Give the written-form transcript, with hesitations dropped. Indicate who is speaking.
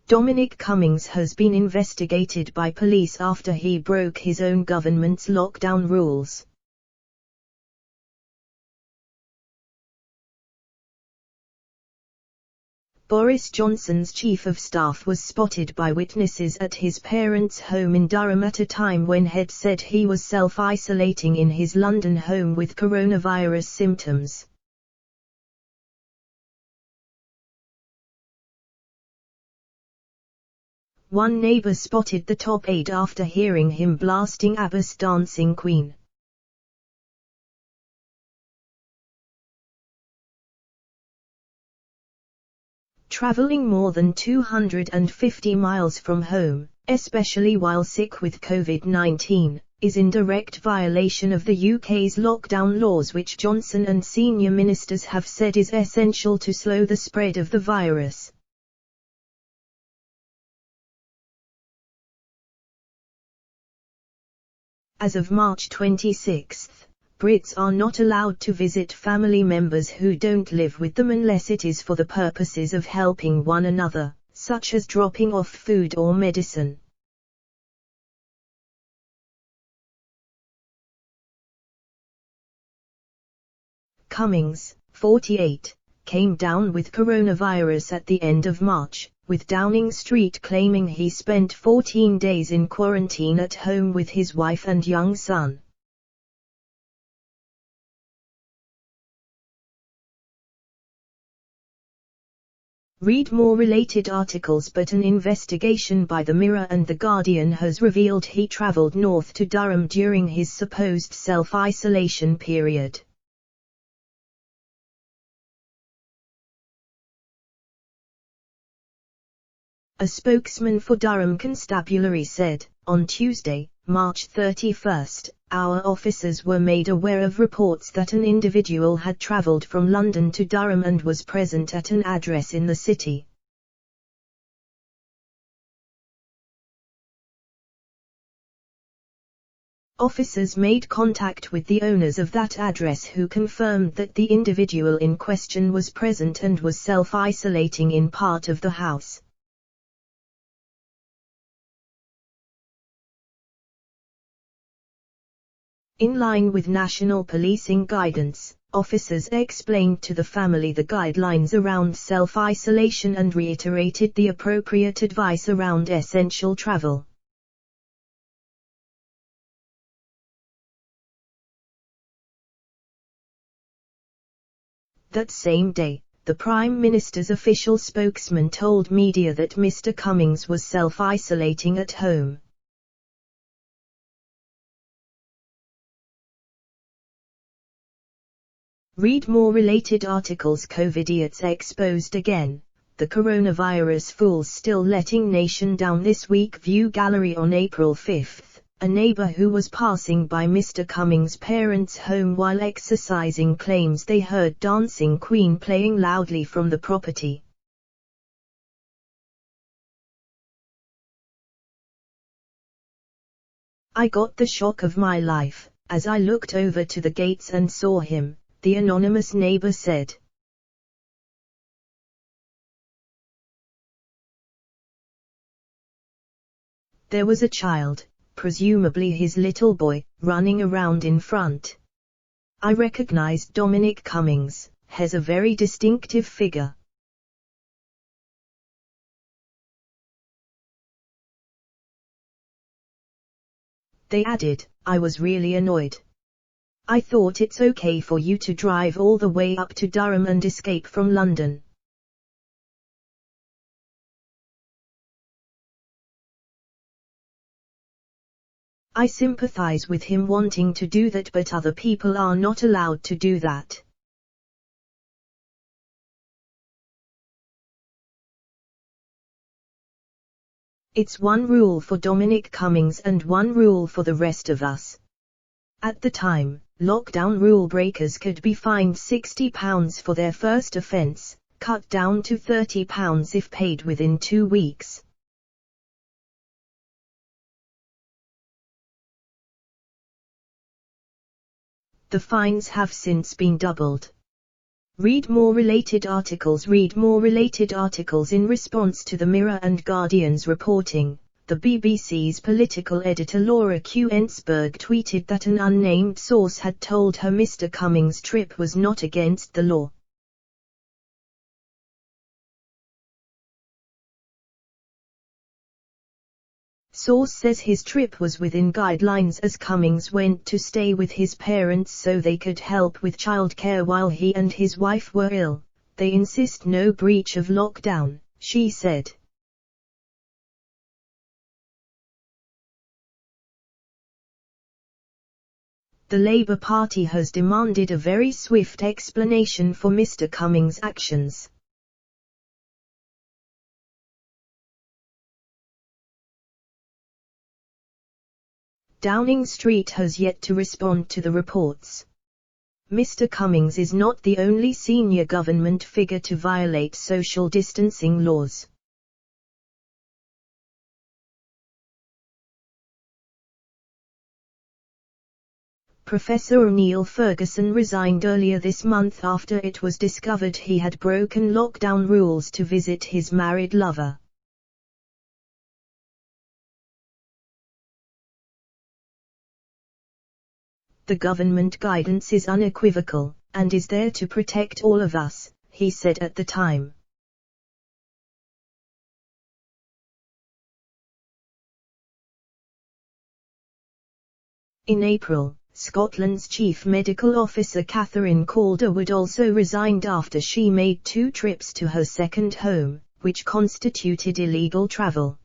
Speaker 1: Dominic Cummings has been investigated by police after he broke his own government's lockdown rules. Boris Johnson's chief of staff was spotted by witnesses at his parents' home in Durham at a time when he'd said he was self-isolating in his London home with coronavirus symptoms. One neighbour spotted the top aide after hearing him blasting ABBA's Dancing Queen. Travelling more than 250 miles from home, especially while sick with COVID-19, is in direct violation of the UK's lockdown laws, which Johnson and senior ministers have said is essential to slow the spread of the virus. As of March 26, Brits are not allowed to visit family members who don't live with them unless it is for the purposes of helping one another, such as dropping off food or medicine. Cummings, 48, came down with coronavirus at the end of March, with Downing Street claiming he spent 14 days in quarantine at home with his wife and young son. Read more related articles, but an investigation by the Mirror and The Guardian has revealed he travelled north to Durham during his supposed self-isolation period. A spokesman for Durham Constabulary said, on Tuesday, March 31, our officers were made aware of reports that an individual had travelled from London to Durham and was present at an address in the city. Officers made contact with the owners of that address, who confirmed that the individual in question was present and was self-isolating in part of the house. In line with national policing guidance, officers explained to the family the guidelines around self-isolation and reiterated the appropriate advice around essential travel. That same day, the Prime Minister's official spokesman told media that Mr Cummings was self-isolating at home. Read more related articles. Covidiots exposed again. The coronavirus fools still letting nation down this week. View gallery. On April 5, a neighbour who was passing by Mr Cummings' parents' home while exercising claims they heard Dancing Queen playing loudly from the property. I got the shock of my life as I looked over to the gates and saw him, the anonymous neighbour said. There was a child, presumably his little boy, running around in front. I recognized Dominic Cummings, has a very distinctive figure. They added, I was really annoyed. I thought it's okay for you to drive all the way up to Durham and escape from London. I sympathise with him wanting to do that, but other people are not allowed to do that. It's one rule for Dominic Cummings and one rule for the rest of us. At the time, lockdown rule breakers could be fined £60 for their first offence, cut down to £30 if paid within 2 weeks. The fines have since been doubled. Read more related articles. Read more related articles. In response to the Mirror and Guardian's reporting, the BBC's political editor Laura Kuenssberg tweeted that an unnamed source had told her Mr Cummings' trip was not against the law. Source says his trip was within guidelines as Cummings went to stay with his parents so they could help with childcare while he and his wife were ill. They insist no breach of lockdown, she said. The Labour Party has demanded a very swift explanation for Mr Cummings' actions. Downing Street has yet to respond to the reports. Mr Cummings is not the only senior government figure to violate social distancing laws. Professor Neil Ferguson resigned earlier this month after it was discovered he had broken lockdown rules to visit his married lover. The government guidance is unequivocal, and is there to protect all of us, he said at the time. In April, Scotland's Chief Medical Officer Catherine Calderwood also resigned after she made 2 trips to her second home, which constituted illegal travel.